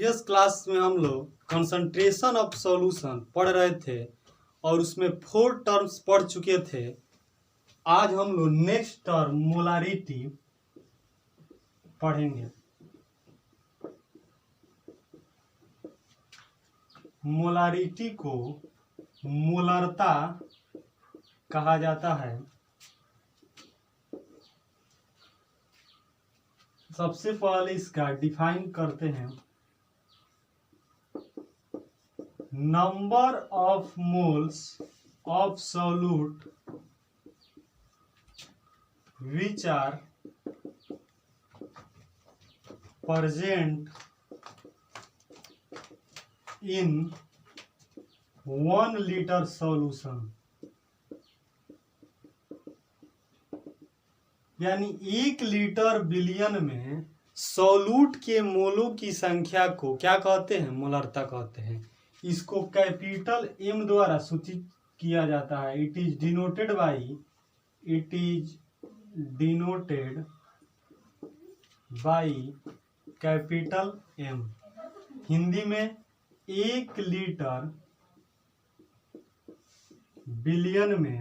Previous class में हम लोग कंसंट्रेशन ऑफ सॉल्यूशन पढ़ रहे थे और उसमें 4 टर्म्स पढ़ चुके थे। आज हम लोग नेक्स्ट टर्म मोलारिटी पढ़ेंगे। मोलारिटी को मोलरता कहा जाता है। सबसे पहले इसका डिफाइन करते हैं। Number of moles of solute which are present in 1 liter solution, यानी 1 लीटर बिलियन में सॉल्यूट के मोलों की संख्या को क्या कहते हैं? मोलरता कहते हैं। इसको कैपिटल एम द्वारा सूचित किया जाता है। It is denoted by capital M. Hindi में 1 लीटर बिलियन में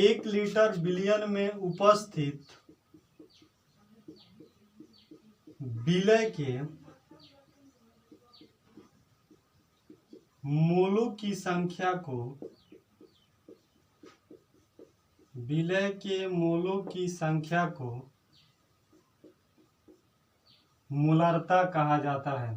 1 लीटर बिलियन में उपस्थित विलय के मोलों की संख्या को मोलरता कहा जाता है।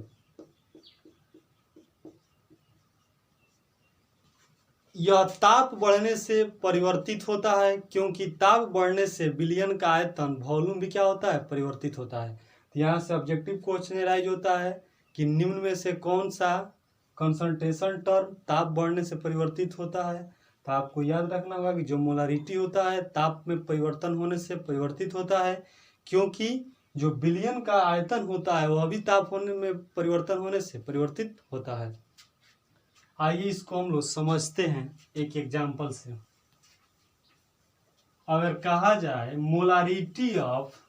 यह ताप बढ़ने से परिवर्तित होता है, क्योंकि ताप बढ़ने से बिलियन का आयतन वॉल्यूम भी क्या होता है? परिवर्तित होता है। तो यहाँ से ऑब्जेक्टिव क्वेश्चन राइज होता है कि निम्न में से कौन सा कंसंट्रेशन टर्म ताप बढ़ने से परिवर्तित होता है। तो आपको याद रखना होगा कि जो मोलारिटी होता है ताप में परिवर्तन होने से परिवर्तित होता है, क्योंकि जो बिलियन का आयतन होता है वह भी ताप होने में परिवर्तन होने से परिवर्तित होता है। आइए इसको हम लोग समझते हैं एक एग्जाम्पल से। अगर कहा जाए molarity of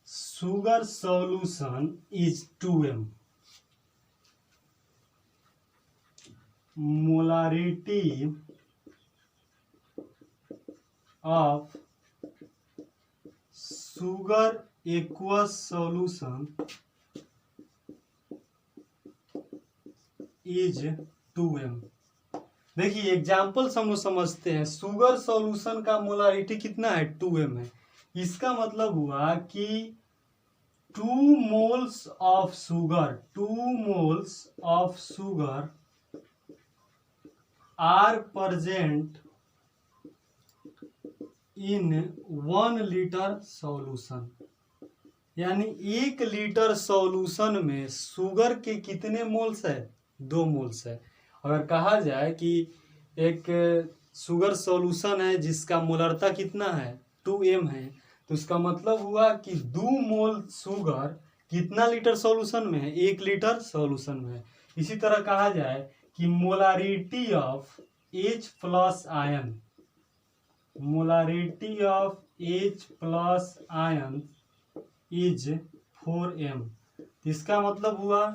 sugar solution is 2m, molarity of sugar aqueous solution is 2m। देखिए एग्जाम्पल हम लोग समझते हैं। सुगर सॉल्यूशन का मोलारिटी कितना है? 2m है। इसका मतलब हुआ कि 2 moles of sugar are present in 1 litre solution, यानी 1 लीटर सॉल्यूशन में शुगर के कितने मोल्स है? 2 मोल्स है। अगर कहा जाए कि एक शुगर सॉल्यूशन है जिसका मोलरता कितना है? 2m है, तो इसका मतलब हुआ कि 2 मोल शुगर कितना लीटर सॉल्यूशन में है? 1 लीटर सॉल्यूशन में है। इसी तरह कहा जाए कि molarity of H plus ion is 4m। इसका मतलब हुआ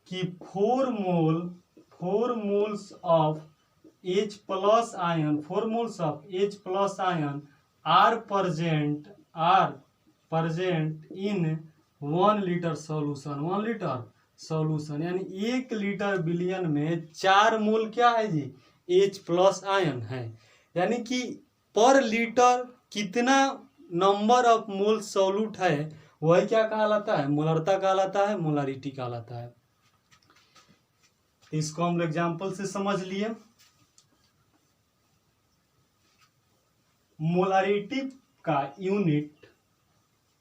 कि 4 moles of H plus ion are present in 1 litre solution, यानी 1 लीटर बिलियन में 4 मोल क्या है जी? H प्लस आयन है। यानी कि पर लीटर कितना नंबर ऑफ मोल सॉल्यूट है वही क्या कहलाता है? मोलरता कहलाता है, मोलारिटी कहलाता है। इसको हम एग्जाम्पल से समझ लिए। मोलारिटी का यूनिट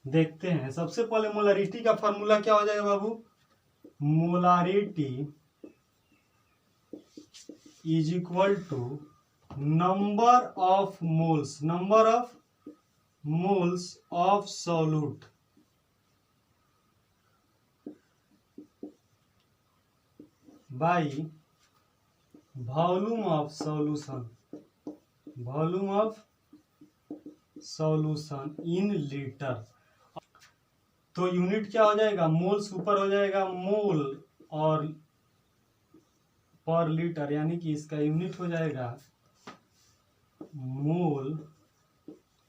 देखते हैं। सबसे पहले मोलारिटी का फॉर्मूला क्या हो जाएगा बाबू? Molarity is equal to number of moles of solute by volume of solution in litre. तो यूनिट क्या हो जाएगा, मोल्स ऊपर हो जाएगा मोल और पर लीटर, यानी कि इसका यूनिट हो जाएगा मोल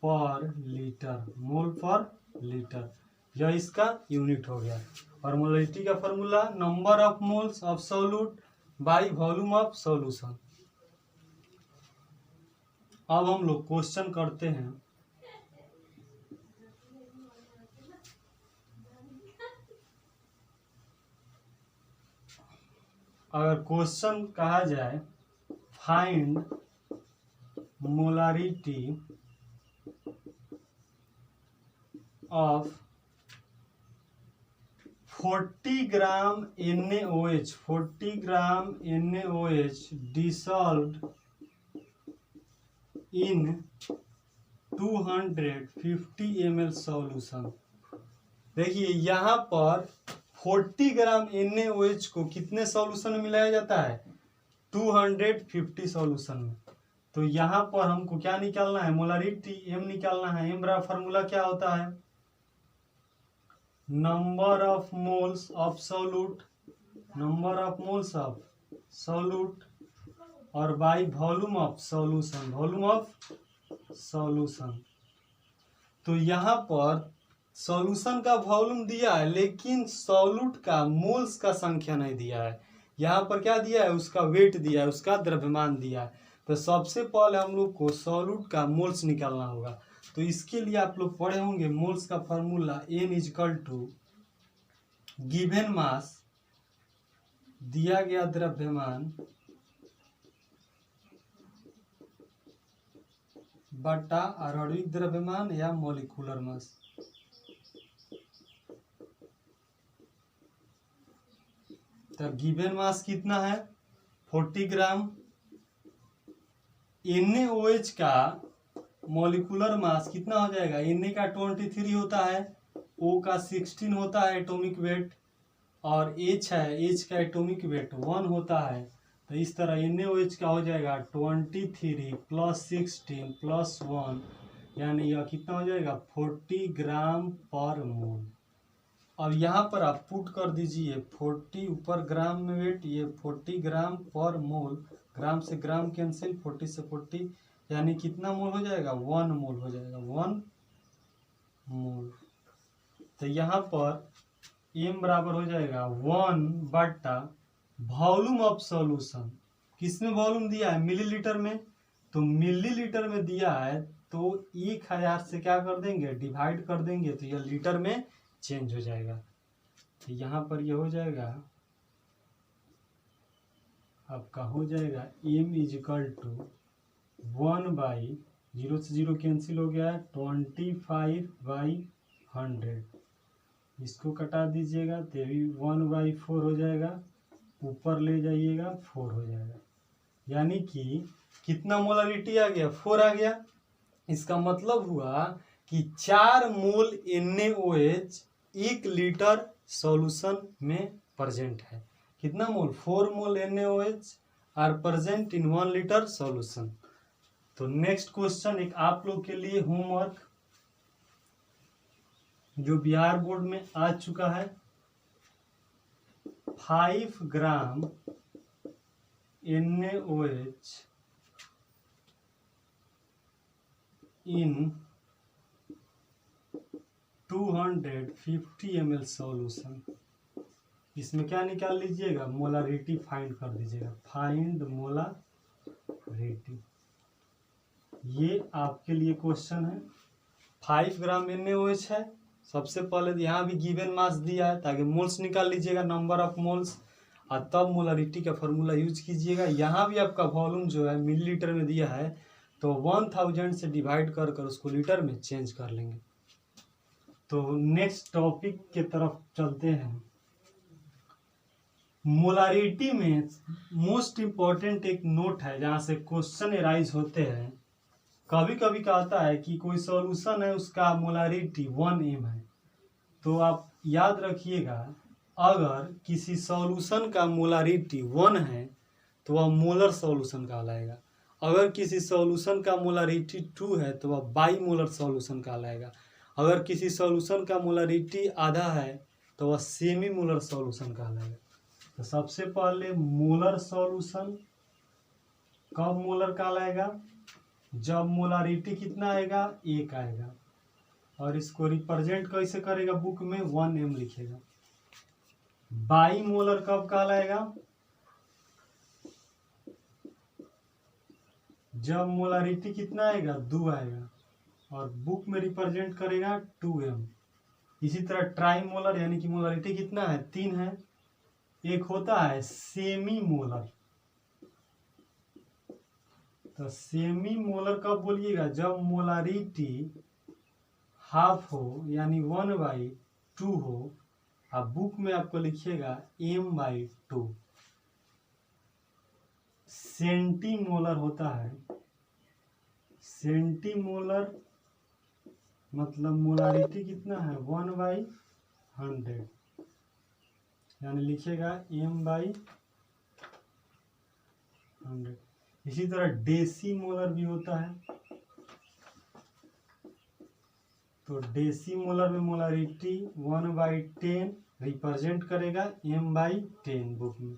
पर लीटर, मोल पर लीटर, यह इसका यूनिट हो गया। और मोलरिटी का formula number of moles of solute by volume of solution. अब हम लोग क्वेश्चन करते हैं। अगर क्वेश्चन कहा जाए find molarity of 40 gram NaOH, 40 gram NaOH dissolved in 250 ml solution. देखिए यहाँ पर 40 ग्राम NaOH को कितने सॉल्यूशन में मिलाया जाता है, 250 सॉल्यूशन में। तो यहाँ पर हमको क्या निकालना है, मोलारिटी M निकालना है। M बराबर फार्मूला क्या होता है, number of moles of solute, number of moles of solute और by volume of solution, volume of solution. तो यहाँ पर सॉल्यूशन का वॉल्यूम दिया है लेकिन सॉल्यूट का मोल्स का संख्या नहीं दिया है। यहाँ पर क्या दिया है, उसका वेट दिया है, उसका द्रव्यमान दिया है। तो सबसे पहले हम लोग को सॉल्यूट का मोल्स निकालना होगा। तो इसके लिए आप लोग पढ़े होंगे मोल्स का formula N equal to given mass, दिया गया द्रव्यमान बटा आणविक द्रव्यमान या मॉलिक्यूलर मास। तो गिवन मास कितना है 40 ग्राम, NaOH का मॉलिक्यूलर मास कितना हो जाएगा, Na का 23 होता है, O का 16 होता है एटॉमिक वेट, और H है, H का एटॉमिक वेट 1 होता है। तो इस तरह NaOH का हो जाएगा 23 प्लस 16 प्लस 1, यानी यह कितना हो जाएगा 40 ग्राम पर मोल। अब यहाँ पर आप पुट कर दीजिए 40 ऊपर ग्राम में वेट, ये 40 ग्राम पर मोल, ग्राम से ग्राम कैंसिल, 40 से 40, यानी कितना मोल हो जाएगा 1 मोल हो जाएगा, 1 मोल। तो यहाँ पर M बराबर हो जाएगा 1 बटा वॉल्यूम ऑफ सॉल्यूशन। किसमें वॉल्यूम दिया है, मिलीलीटर में। तो मिलीलीटर में दिया है तो 1000 से क्या कर देंगे, डिवाइड कर देंगे, तो यह लीटर में चेंज हो जाएगा। तो यहाँ पर यह हो जाएगा आपका, हो जाएगा M इजिकल टू 1/0 से 0 कैंसिल हो गया है, 25/100। इसको कटा दीजिएगा तो भी 1/4 हो जाएगा, ऊपर ले जाइएगा 4 हो जाएगा। यानी कि कितना मोलारिटी आ गया, 4 आ गया। इसका मतलब हुआ कि 4 मोल NaOH 1 लीटर सॉल्यूशन में प्रेजेंट है। कितना मोल, 4 mole NaOH are present in 1 litre solution. तो नेक्स्ट क्वेश्चन एक आप लोग के लिए होमवर्क जो बिहार बोर्ड में आ चुका है। 5 ग्राम NaOH इन 250 ml सॉल्यूशन। इसमें क्या निकाल लीजिएगा, मोलारिटी फाइंड कर दीजिएगा, फाइंड मोलारिटी। ये आपके लिए क्वेश्चन है। 5 ग्राम NaOH है। सबसे पहले यहाँ भी गिवन मास दिया है ताकि मोल्स निकाल लीजिएगा, नंबर ऑफ मोल्स, और तब मोलारिटी का फॉर्मूला यूज कीजिएगा। यहाँ भी आपका वॉल्यूम जो है मिलीलीटर में दिया है तो 1000 से डिवाइड कर कर उसको लीटर में चेंज कर लेंगे। तो नेक्स्ट टॉपिक के तरफ चलते हैं। मोलारिटी में मोस्ट इम्पॉर्टेंट एक नोट है जहाँ से क्वेश्चन एराइज होते हैं। कभी कभी कहता है कि कोई सॉल्यूशन है उसका मोलारिटी 1m है, तो आप याद रखिएगा अगर किसी सॉल्यूशन का मोलारिटी 1 है तो वह मोलर सॉल्यूशन कहलाएगा। अगर किसी सॉल्यूशन का मोलारिटी 2 है तो वह बाई मोलर सॉल्यूशन कहलाएगा। अगर किसी सॉल्यूशन का मोलरिटी आधा है तो वह सेमी मोलर सॉल्यूशन कहलाएगा। तो सबसे पहले मोलर सॉल्यूशन कब मोलर कहलाएगा, जब मोलरिटी कितना आएगा, 1 आएगा। और इसको रिप्रेजेंट कैसे करेगा, बुक में 1m लिखेगा। बाई मोलर कब कहलाएगा, जब मोलरिटी कितना आएगा, 2 आएगा और बुक में रिप्रेजेंट करेगा 2m। इसी तरह ट्राई मोलर यानी कि मोलरिटी कितना है, 3 है। एक होता है सेमी मोलर, तो सेमी मोलर कब बोलिएगा, जब मोलरिटी हाफ हो यानी 1/2 हो। अब बुक में आपको लिखिएगा m/2। सेंटीमोलर होता है, सेंटीमोलर मतलब मोलरिटी कितना है, 1/100 यानी लिखिएगा m/100। इसी तरह डेसीमोलर भी होता है, तो डेसीमोलर में मोलरिटी 1/10 रिप्रेजेंट करेगा m/10 बुक में।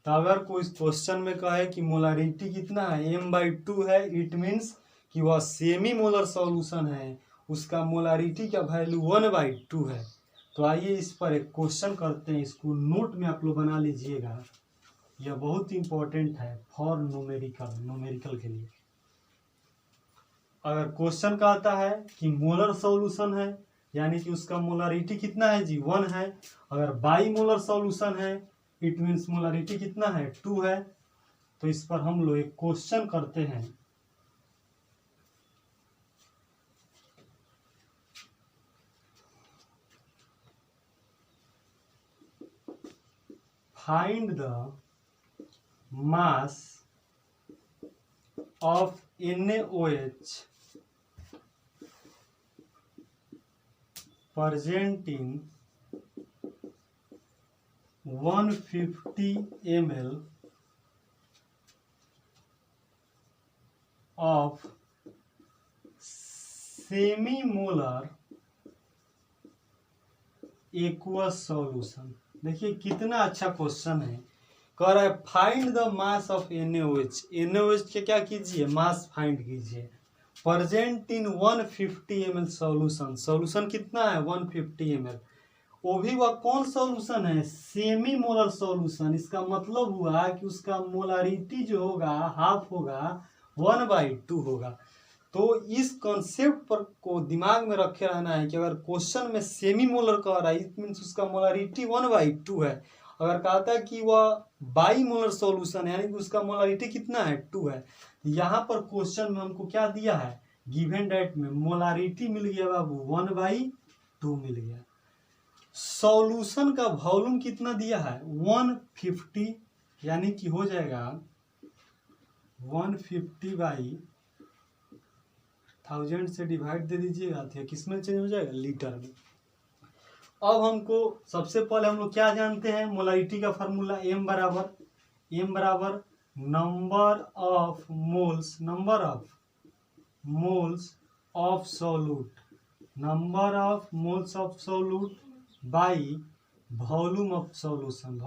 तो अगर कोई क्वेश्चन में कहे कि मोलरिटी कितना है, m/2 है, इट मीन्स कि वह सेमी मोलर सॉल्यूशन है, उसका मोलरिटी का वैल्यू 1/2 है। तो आइए इस पर एक क्वेश्चन करते हैं, इसको नोट में आप लोग बना लीजिएगा, यह बहुत इंपॉर्टेंट है फॉर न्यूमेरिकल के लिए। अगर क्वेश्चन कहता है कि मोलर सॉल्यूशन है यानी कि उसका मोलरिटी कितना है जी, 1 है। अगर बाई मोलर सॉल्यूशन है इट मीन्स मोलरिटी कितना है, 2 है। तो इस पर हम लोग एक क्वेश्चन करते हैं। Find the mass of NaOH present in 150 ml of semi-molar aqueous solution। देखिए कितना अच्छा क्वेश्चन है, कह रहा है find the mass of NaOH। NaOH के क्या कीजिए, मास फाइंड कीजिए। Present in 150 ml solution, solution कितना है 150 ml। वो भी वह कौन सॉल्यूशन है, सेमी मोलर सॉल्यूशन। इसका मतलब हुआ कि उसका मोलरिटी जो होगा हाफ होगा, 1/2 होगा। तो इस कॉन्सेप्ट पर को दिमाग में रखे रहना है कि अगर क्वेश्चन में सेमी मोलर कह रहा है इट मीन्स उसका मोलरिटी 1/2 है। अगर कहता है कि वह बाई मोलर सॉल्यूशन यानी कि उसका मोलरिटी कितना है, 2 है। यहाँ पर क्वेश्चन में हमको क्या दिया है, गिवन डेट में मोलरिटी मिल गया बाबू, 1/2 मिल गया। सॉल्यूशन का वॉल्यूम कितना दिया है, 150 यानी कि हो जाएगा 150/1000 से डिवाइड दे दीजिएगा तो किस में चेंज हो जाएगा, लीटर में। अब हमको सबसे पहले हम लोग क्या जानते हैं, मोलरिटी का फार्मूला m बराबर number of moles of solute by volume of solution.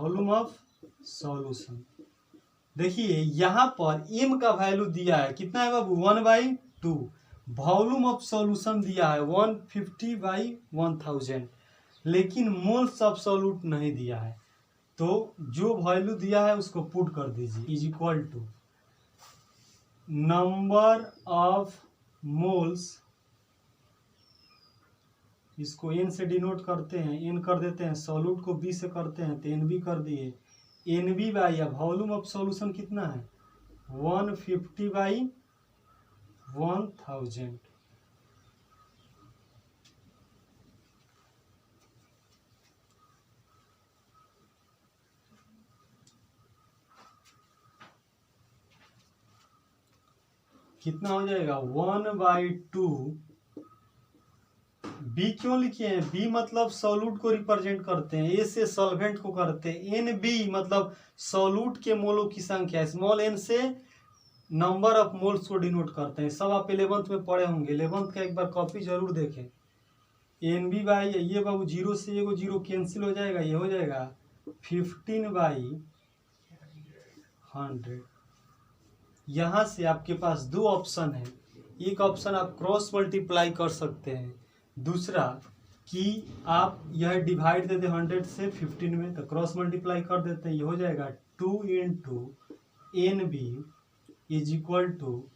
देखिए यहाँ पर m का वैल्यू दिया है कितना है बाबू, 1/2। वॉल्यूम ऑफ सॉल्यूशन दिया है 150/1000, लेकिन मोल्स ऑफ सॉल्यूट नहीं दिया है। तो जो वैल्यू दिया है उसको पुट कर दीजिए, is equal to number of moles, इसको n से डिनोट करते हैं, n कर देते हैं, सॉल्यूट को b से करते हैं तो nb कर दिए, nb बाई या वॉल्यूम ऑफ सॉल्यूशन कितना है 150/1000। कितना हो जाएगा 1/2। बी क्यों लिखे हैं, बी मतलब सॉल्यूट को रिप्रेजेंट करते हैं, ए से सॉल्वेंट को करते हैं, एन बी मतलब सॉल्यूट के मोलों की संख्या, स्मॉल एन से नंबर ऑफ मोल्स को डिनोट करते हैं। सब आप 11th में पढ़े होंगे, 11th का एक बार कॉपी जरूर देखें। एन बी बाई ये बाबू जीरो से एगो जीरो कैंसिल हो जाएगा, ये हो जाएगा 15/100। यहाँ से आपके पास दो ऑप्शन है, एक ऑप्शन आप क्रॉस मल्टीप्लाई कर सकते हैं, दूसरा कि आप यह डिवाइड देते 100 से 15 में, तो क्रॉस मल्टीप्लाई कर देते हैं, ये हो जाएगा 2 × NB इज इक्वल टू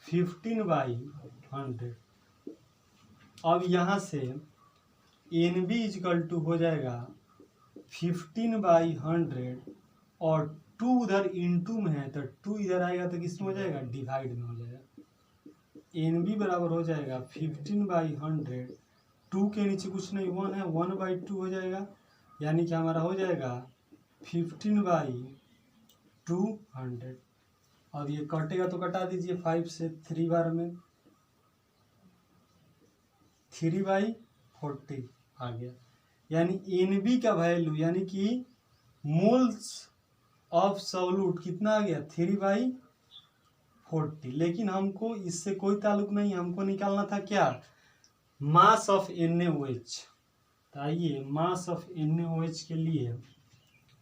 15/100। अब यहाँ से NB इज इक्वल टू हो जाएगा 15/100 और 2 उधर इंटू में है, तो 2 इधर आएगा तो किस में हो जाएगा, डिवाइड में हो जाएगा। NB बराबर हो जाएगा 15/100, 2 के नीचे कुछ नहीं 1 है, 1/2 हो जाएगा, यानी कि हमारा हो जाएगा 15/200। अब ये कटेगा तो कटा दीजिए 5 से, 3 बार में 3/40 आ गया। यानी NB का वैल्यू यानी कि मोल्स ऑफ सॉल्यूट कितना आ गया, 3/40। लेकिन हमको इससे कोई ताल्लुक नहीं, हमको निकालना था क्या, मास ऑफ NaOH। तो आइए मास ऑफ NaOH के लिए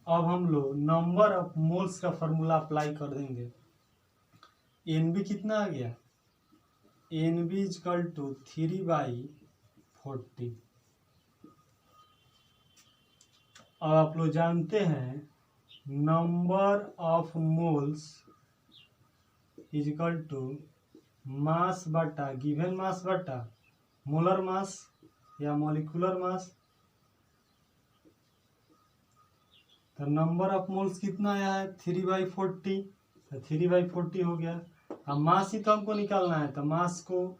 अब हम लोग नंबर ऑफ मोल्स का फॉर्मूला अप्लाई कर देंगे। NB कितना आ गया, NB इज इक्वल टू 3/40। अब आप लोग जानते हैं number of moles is equal to mass बटा गिवन मास बटा मोलर मास या मॉलिक्यूलर मास। तो नंबर ऑफ मोल्स कितना आया है 3/40, तो 3/40 हो गया। अब मास ही तो हमको निकालना है, तो मास को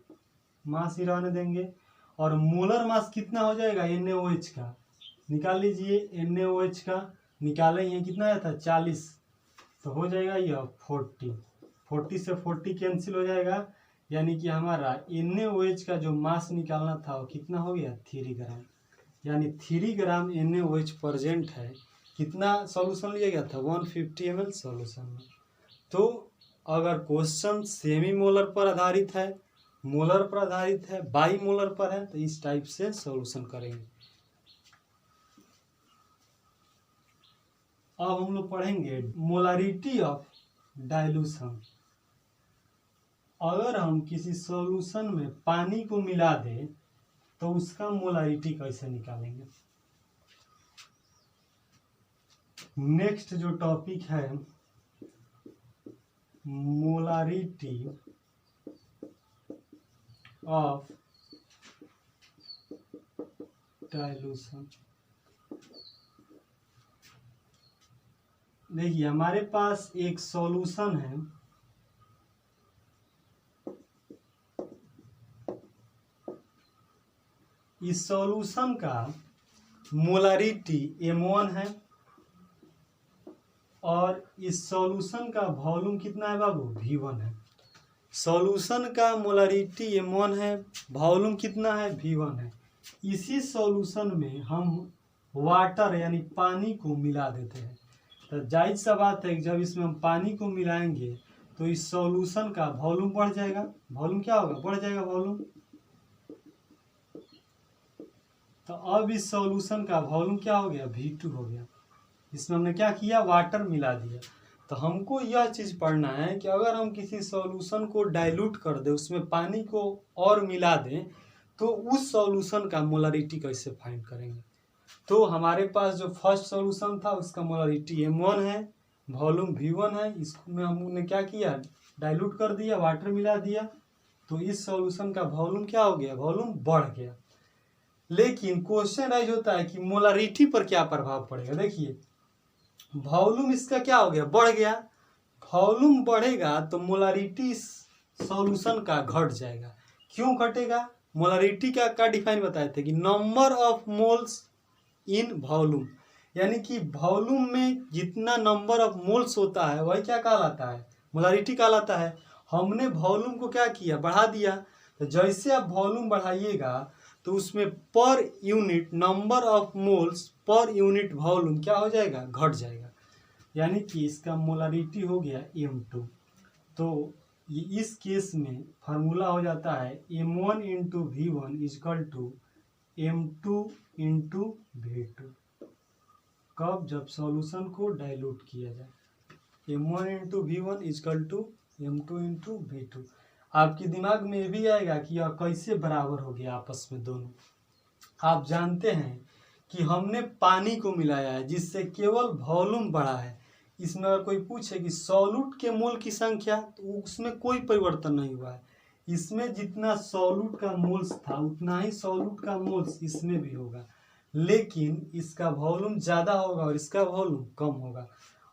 मास ही रहने देंगे। और मोलर मास कितना हो जाएगा NaOH का, निकाल लीजिए। NaOH का निकाले ही कितना आया था 40, तो हो जाएगा यह 40 से 40 कैंसिल हो जाएगा, यानी कि हमारा NaOH का जो मास निकालना था वो कितना हो गया 3 ग्राम। यानी 3 ग्राम NaOH प्रेजेंट है। कितना सॉल्यूशन लिया गया था 150 ml सॉल्यूशन में। तो अगर क्वेश्चन सेमी मोलर पर आधारित है, मोलर पर आधारित है, बाई मोलर पर है, तो इस टाइप से सॉल्यूशन करेंगे। अब हम लोग पढ़ेंगे मोलारिटी ऑफ डाइल्यूशन। अगर हम किसी सॉल्यूशन में पानी को मिला दें तो उसका मोलारिटी कैसे निकालेंगे। नेक्स्ट जो टॉपिक है मोलारिटी ऑफ डाइल्यूशन। देखिए हमारे पास एक सॉल्यूशन है, इस सॉल्यूशन का मोलारिटी M1 है और इस सॉल्यूशन का वॉल्यूम कितना है बाबू V1 है। सॉल्यूशन का मोलारिटी M1 है, वॉल्यूम कितना है V1 है। इसी सॉल्यूशन में हम वाटर यानी पानी को मिला देते हैं, तो जायज़ सा बात है कि जब इसमें हम पानी को मिलाएंगे तो इस सॉल्यूशन का वॉल्यूम बढ़ जाएगा। वॉल्यूम क्या होगा, बढ़ जाएगा वॉल्यूम। तो अब इस सॉल्यूशन का वॉल्यूम क्या हो गया V2 हो गया। इसमें हमने क्या किया, वाटर मिला दिया। तो हमको यह चीज़ पढ़ना है कि अगर हम किसी सॉल्यूशन को डाइल्यूट कर दें, उसमें पानी को और मिला दें, तो उस सॉल्यूशन का मोलारिटी कैसे फाइंड करेंगे। तो हमारे पास जो फर्स्ट सॉल्यूशन था उसका मोलारिटी M1 है, वॉल्यूम V1 है। इसमें हमने क्या किया, डाइल्यूट कर दिया, वाटर मिला दिया, तो इस सॉल्यूशन का वॉल्यूम क्या हो गया, वॉल्यूम बढ़ गया। लेकिन क्वेश्चन राइज होता है कि मोलारिटी पर क्या प्रभाव पड़ेगा। देखिए वॉल्यूम इसका क्या हो गया, बढ़ गया। वॉल्यूम बढ़ेगा तो मोलारिटी सॉल्यूशन का घट जाएगा। क्यों घटेगा, मोलारिटी का डिफाइन बताए थे कि number of moles in volume, यानी कि वॉल्यूम में जितना नंबर ऑफ मोल्स होता है वही क्या कहलाता है, मोलारिटी कहलाता है। हमने वॉल्यूम को क्या किया, बढ़ा दिया। तो जैसे आप वॉल्यूम बढ़ाइएगा तो उसमें per unit number of moles per unit volume क्या हो जाएगा, घट जाएगा। यानी कि इसका मोलारिटी हो गया M2। तो इस केस में फार्मूला हो जाता है M1 × V1 equal to M2 into V2। कब? जब सॉल्यूशन को डाइल्यूट किया जाए। M1 into V1 is equal to M2 into V2। आपके दिमाग में ये भी आएगा कि यह कैसे बराबर हो गया आपस में दोनों। आप जानते हैं कि हमने पानी को मिलाया है जिससे केवल वॉल्यूम बढ़ा है। इसमें अगर कोई पूछे कि सॉल्यूट के मोल की संख्या, तो उसमें कोई परिवर्तन नहीं हुआ है। इसमें जितना सॉल्यूट का मोल्स था उतना ही सॉल्यूट का मोल्स इसमें भी होगा, लेकिन इसका वॉल्यूम ज़्यादा होगा और इसका वॉल्यूम कम होगा।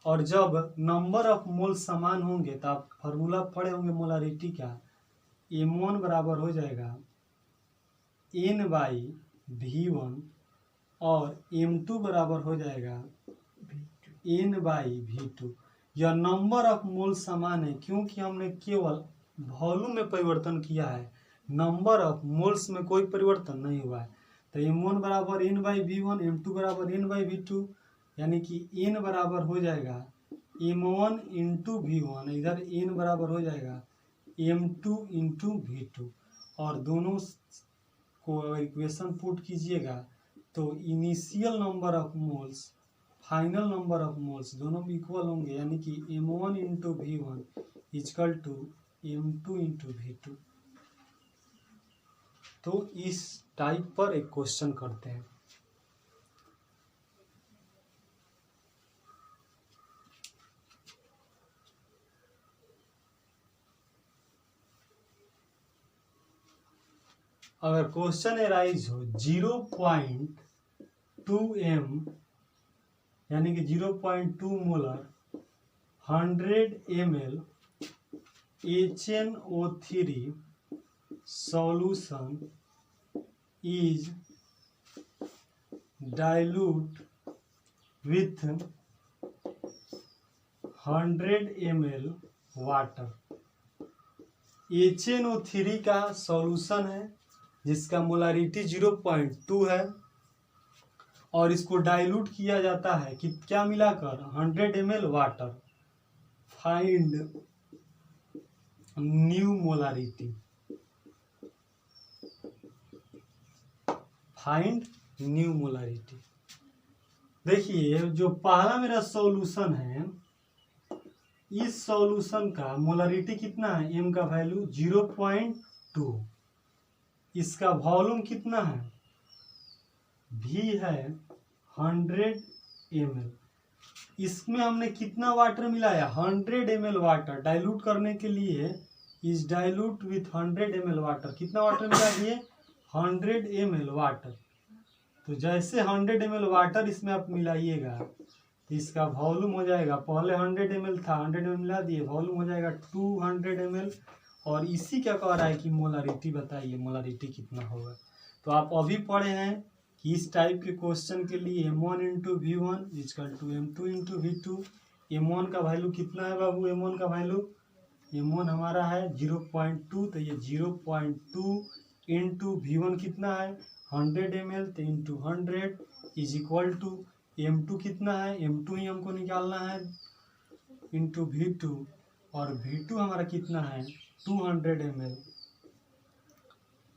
और जब नंबर ऑफ मोल्स समान होंगे तो आप फार्मूला पढ़े होंगे मोलारिटी का। M1 बराबर हो जाएगा N/V1 और M2 बराबर हो जाएगा N/V2। यह नंबर ऑफ मोल समान है क्योंकि हमने केवल वॉल्यूम में परिवर्तन किया है, नंबर ऑफ मोल्स में कोई परिवर्तन नहीं हुआ है। तो M1 बराबर N/V1, M2 बराबर N/V2, यानी कि N बराबर हो जाएगा M1 इंटू V1, इधर N बराबर हो जाएगा M2 इंटू V2। और दोनों को इक्वेशन पुट कीजिएगा तो initial number of moles, final number of moles दोनों इक्वल होंगे, यानी कि M1 into V1 is equal to M2 into V2। तो इस टाइप पर एक क्वेश्चन करते हैं। अगर क्वेश्चन एराइज हो 0.2 m यानी कि 0.2 molar 100 ml HNO3 solution is dilute with 100 ml water. HNO3 का सॉल्यूशन है जिसका मोलारिटी 0.2 है और इसको डाइल्यूट किया जाता है कि क्या मिलाकर 100 ml water. Find new molarity. Find new molarity. देखिए जो पहला मेरा सॉल्यूशन है, इस सॉल्यूशन का मोलारिटी कितना है? m का वैल्यू 0.2। इसका वॉल्यूम कितना है? V है 100 ml। इसमें हमने कितना वाटर मिलाया? 100 ml वाटर। डाइल्यूट करने के लिए is dilute with 100 ml water. कितना वाटर मिला दिए? 100 ml वाटर। तो जैसे 100 ml वाटर इसमें आप मिलाइएगा तो इसका वॉल्यूम हो जाएगा, पहले 100 ml था, 100 ml मिला दिए, वॉल्यूम हो जाएगा 200 ml। और इसी क्या कह रहा है कि मोलारिटी बताइए, मोलारिटी कितना होगा। तो आप अभी पढ़े हैं कि इस टाइप के क्वेश्चन के लिए M1 into V1 is equal to M2 into V2। M1 का वैल्यू कितना है बाबू? M1 का वैल्यू, M1 हमारा है 0.2, तो ये 0.2 इंटू V1 कितना है? 100 ml, तो into 100 is equal to M2 कितना है? M2 ही हमको निकालना है इंटू V2, और V2 हमारा कितना है? 200 ml।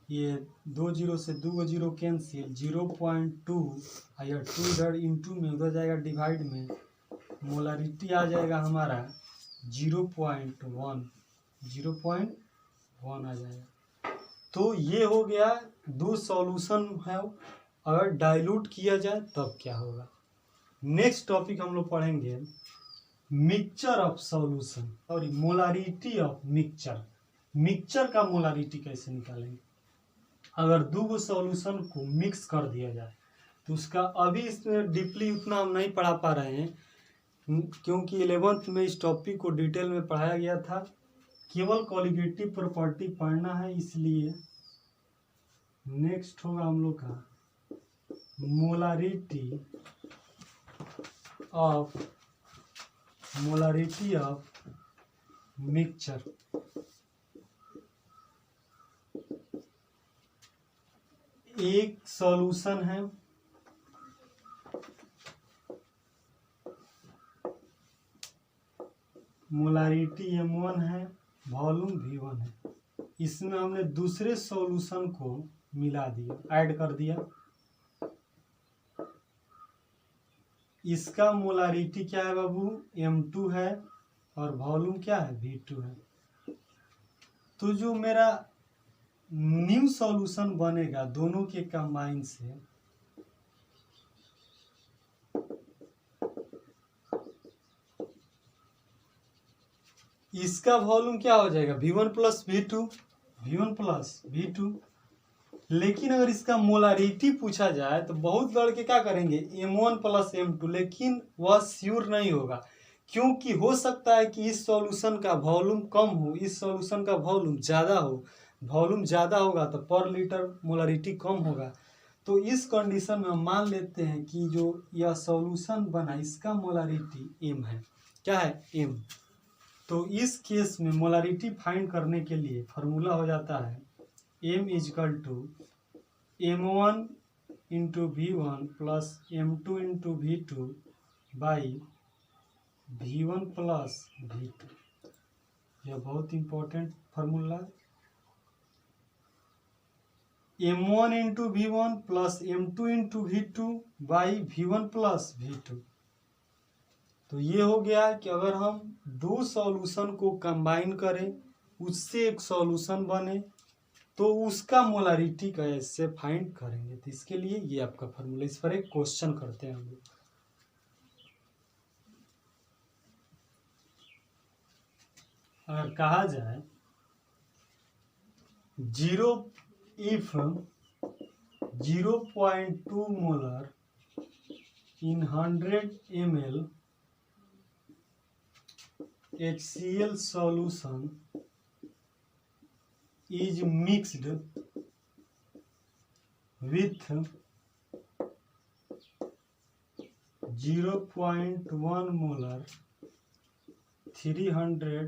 ये 2 जीरो से 2 जीरो कैंसिल, 0.2 या 2 इधर इंटू में, उधर जाएगा डिवाइड में, मोलारिटी आ जाएगा हमारा 0.1 आ जाएगा। तो ये हो गया दो सॉल्यूशन है, अगर डाइल्यूट किया जाए तब क्या होगा। नेक्स्ट टॉपिक हम लोग पढ़ेंगे मिक्सचर ऑफ सॉल्यूशन और मोलारिटी ऑफ मिक्सचर। मिक्सचर का मोलारिटी कैसे निकालेंगे? अगर दो सॉल्यूशन को मिक्स कर दिया जाए तो उसका, अभी इसमें डीपली उतना हम नहीं पढ़ा पा रहे हैं क्योंकि 11th में इस टॉपिक को डिटेल में पढ़ाया गया था, केवल क्वालिटेटिव प्रॉपर्टी पढ़ना है। इसलिए नेक्स्ट होगा हम लोग का मोलारिटी ऑफ मिक्सचर। एक सॉल्यूशन है, मोलारिटी M1 है, वॉल्यूम V1 है। इसमें हमने दूसरे सॉल्यूशन को मिला दिया, ऐड कर दिया, इसका मोलारिटी क्या है बाबू, M2 है और वॉल्यूम क्या है, V2 है। तो जो मेरा न्यू सॉल्यूशन बनेगा दोनों के कंबाइन से, इसका वॉल्यूम क्या हो जाएगा, V1 plus V2, V1 plus V2। लेकिन अगर इसका मोलारिटी पूछा जाए तो बहुत लड़के क्या करेंगे, M1 प्लस M2, लेकिन वह श्योर नहीं होगा, क्योंकि हो सकता है कि इस सॉल्यूशन का वॉल्यूम कम हो, इस सॉल्यूशन का वॉल्यूम ज़्यादा हो। वॉल्यूम ज़्यादा होगा तो पर लीटर मोलारिटी कम होगा। तो इस कंडीशन में हम मान लेते हैं कि जो यह सॉल्यूशन बना इसका मोलारिटी M है, क्या है, M। तो इस केस में मोलारिटी फाइंड करने के लिए फार्मूला हो जाता है M equal to M1 into V1 plus M2 into V2 by V1 plus V2। यह बहुत important formula, M1 into V1 plus M2 into V2 by V1 plus V2। तो ये हो गया कि अगर हम दो सॉल्यूशन को कंबाइन करें, उससे एक सॉल्यूशन बने, तो उसका मोलारिटी कैसे फाइंड करेंगे। तो इसके लिए ये आपका फार्मूला, इस पर एक क्वेश्चन करते हैं हम लोग। अगर कहा जाए if 0.2 molar in 100 ml HCl solution is mixed with 0.1 molar 300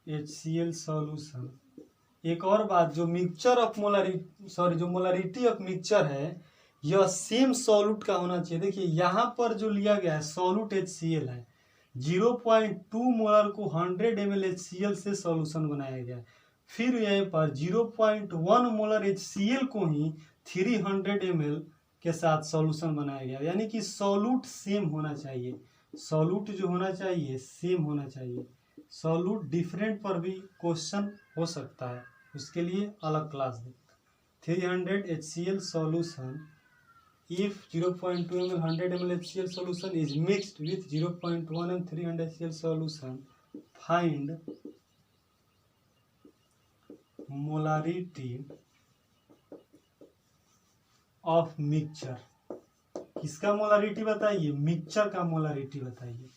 HCl solution। एक और बात, जो मिक्सचर ऑफ जो मोलारिटी ऑफ मिक्सचर है, यह सेम सॉल्यूट का होना चाहिए। देखिए यहाँ पर जो लिया गया है सॉल्यूट HCl है, 0.2 मोलर को 100 ml HCl से सॉल्यूशन बनाया गया है। फिर यहाँ पर 0.1 मोलर HCl को ही 300 ml के साथ सॉल्यूशन बनाया गया, यानी कि सॉल्यूट सेम होना चाहिए। सॉल्यूट जो होना चाहिए सेम होना चाहिए। सॉल्यूट डिफरेंट पर भी क्वेश्चन हो सकता है, उसके लिए अलग class they. 300 HCl solution, if 0.2 ml 100 ml HCl solution is mixed with 0.1 and 300 HCl solution, find molarity of mixture। किसका मोलारिटी बताइए, मिक्सचर का मोलारिटी बताइए।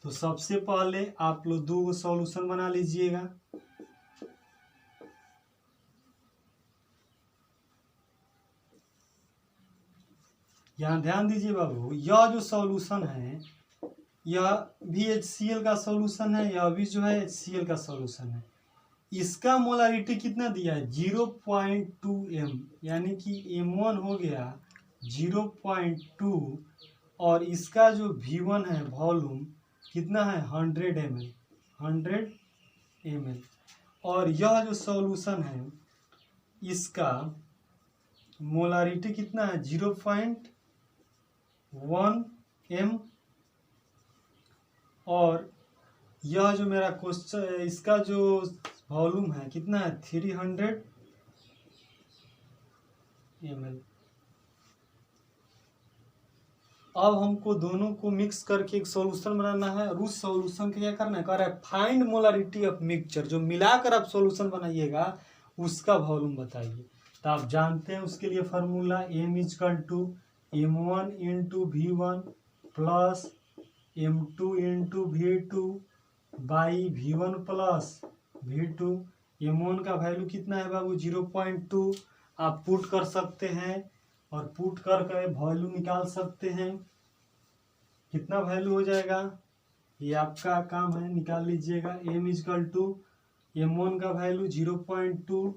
तो सबसे पहले आप लोग दो सॉल्यूशन बना लीजिएगा। यहाँ ध्यान दीजिए बाबू, यह जो सॉल्यूशन है यह भी HCl का सॉल्यूशन है, यह भी जो है HCl का सॉल्यूशन है। इसका मोलारिटी कितना दिया है, 0.2 m, यानी कि M1 हो गया 0.2 और इसका जो V1 है वॉल्यूम कितना है 100 ml, 100 ml। और यह जो सॉल्यूशन है इसका मोलारिटी कितना है 0.1 m। और यह जो मेरा क्वेश्चन, इसका जो वॉल्यूम है कितना है 300 ml। अब हमको दोनों को मिक्स करके एक सॉल्यूशन बनाना है, और उस सॉल्यूशन का क्या करना है, कह रहा है फाइंड मोलारिटी ऑफ मिक्सचर। जो मिलाकर आप सॉल्यूशन बनाइएगा उसका वॉल्यूम बताइए। तो आप जानते हैं उसके लिए formula M equal to M1 into V1 plus M2 into V2 by V1 plus V2। M1 का वैल्यू कितना है बाबू 0.2, आप पुट कर सकते हैं और पुट करके वैल्यू निकाल सकते हैं। कितना वैल्यू हो जाएगा ये आपका काम है, निकाल लीजिएगा। M इजकल टू M1 का वैल्यू 0.2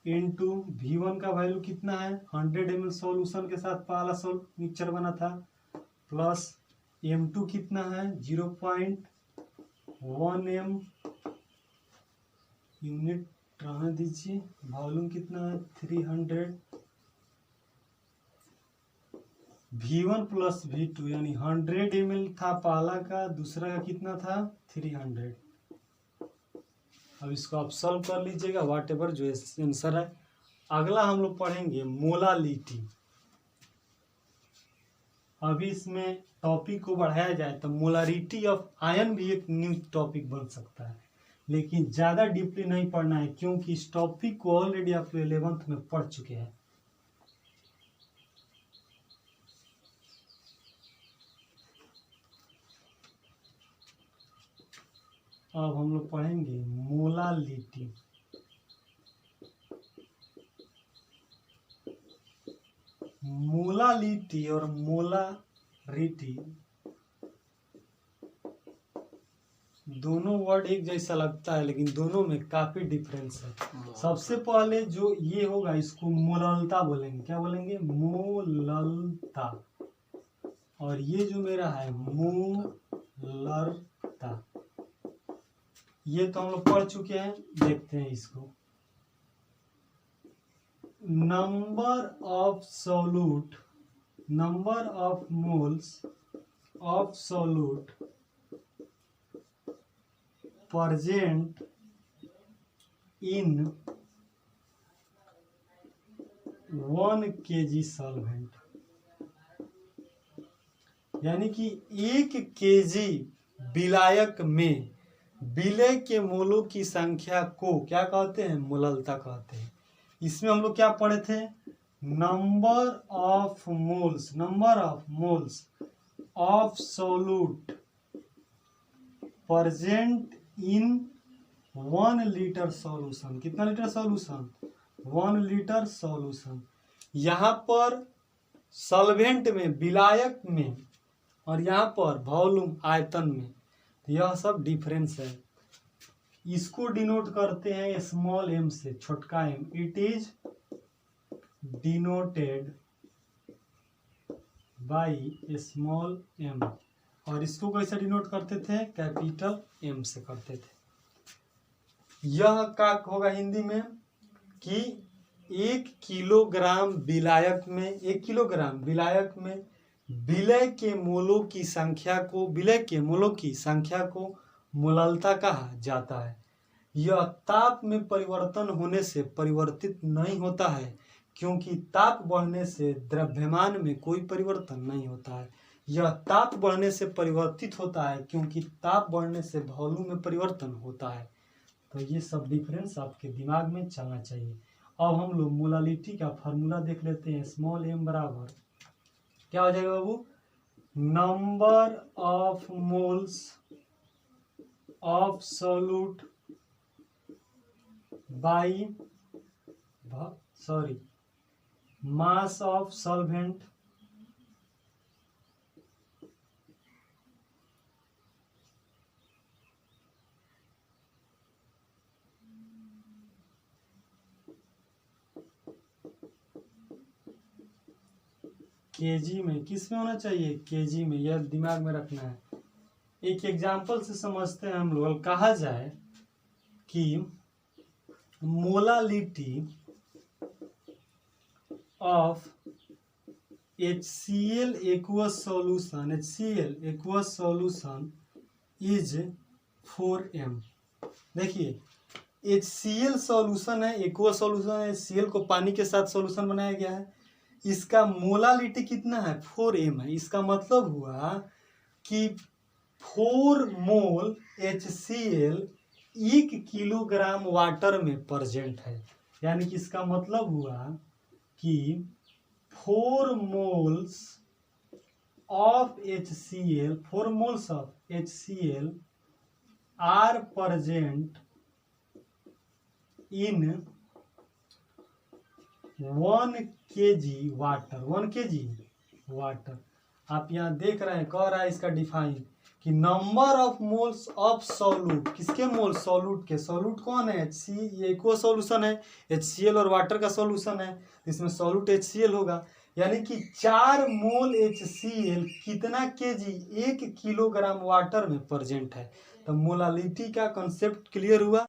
इंटू V1 का वैल्यू कितना है 100 ml सॉल्यूशन के साथ पहला मिक्सचर बना था, प्लस M2 कितना है 0.1 m, यूनिट रहने दीजिए। वॉल्यूम कितना है 300 V1 प्लस V2 यानी 100 ml था पहला का, दूसरा का कितना था 300। अब इसको आप सॉल्व कर लीजिएगा वाट एवर जो आंसर है। अगला हम लोग पढ़ेंगे मोलालिटी। अभी इसमें टॉपिक को बढ़ाया जाए तो मोलारिटी ऑफ आयन भी एक न्यू टॉपिक बन सकता है, लेकिन ज़्यादा डीपली नहीं पढ़ना है क्योंकि इस टॉपिक को ऑलरेडी आप 11th में पढ़ चुके हैं। अब हम लोग पढ़ेंगे मोलालिटी। मोलालिटी और मोलारिटी दोनों वर्ड एक जैसा लगता है, लेकिन दोनों में काफी डिफरेंस है। सबसे पहले जो ये होगा इसको मोललता बोलेंगे। क्या बोलेंगे? मोललता। और ये जो मेरा है मोलरता। ये तो हम लोग पढ़ चुके हैं, देखते हैं इसको। Number of solute, number of moles of solute present in 1 kg solvent. यानी कि 1 kg विलायक में विलय के मोलों की संख्या को क्या कहते हैं? मोललता कहते हैं। इसमें हम लोग क्या पढ़े थे? Number of moles, number of moles of solute present in 1 litre solution. कितना लीटर सॉल्यूशन? 1 litre solution. यहाँ पर सॉल्वेंट में, विलायक में, और यहाँ पर वॉल्यूम आयतन में, तो यह सब डिफरेंस है। इसको डिनोट करते हैं स्मॉल एम से, छोटका M. It is denoted by small M. और इसको कैसे डिनोट करते थे? कैपिटल एम से करते थे। यह क्या होगा हिंदी में कि 1 किलोग्राम विलायक में, 1 किलोग्राम विलायक में विलय के मोलों की संख्या को, विलय के मोलों की संख्या को मोललता कहा जाता है। यह ताप में परिवर्तन होने से परिवर्तित नहीं होता है, क्योंकि ताप बढ़ने से द्रव्यमान में कोई परिवर्तन नहीं होता है। यह ताप बढ़ने से परिवर्तित होता है, क्योंकि ताप बढ़ने से वॉल्यूम में परिवर्तन होता है। तो ये सब डिफरेंस आपके दिमाग में चलना चाहिए। अब हम लोग मोलालिटी का फार्मूला देख लेते हैं। स्मॉल एम बराबर क्या हो जाएगा बाबू? Number of moles of solute by mass of solvent KG में। किस में होना चाहिए? केजी में। यह दिमाग में रखना है। एक एग्जाम्पल से समझते हैं हम लोग। कहा जाए कि molality of HCl aqueous solution, HCl aqueous solution is 4m। देखिए HCl सॉल्यूशन है, एक्वा सॉल्यूशन है। HCl को पानी के साथ सॉल्यूशन बनाया गया है। इसका मोलालिटी कितना है? 4m है। इसका मतलब हुआ कि 4 मोल HCl 1 किलोग्राम वाटर में प्रेजेंट है। यानी कि इसका मतलब हुआ कि 4 moles of HCl, 4 moles of HCl are present in 1 kg water. 1 kg water. आप यहाँ देख रहे हैं, कह रहा है इसका डिफाइन कि number of moles of solute. किसके मोल? सॉल्यूट के। सॉल्यूट कौन है? HC। ये एक्वा सॉल्यूशन है, HCl और वाटर का सॉल्यूशन है, इसमें सॉल्यूट HCl होगा। यानी कि 4 मोल HCl कितना केजी? 1 किलोग्राम वाटर में प्रेजेंट है। तो मोलालिटी का कंसेप्ट क्लियर हुआ।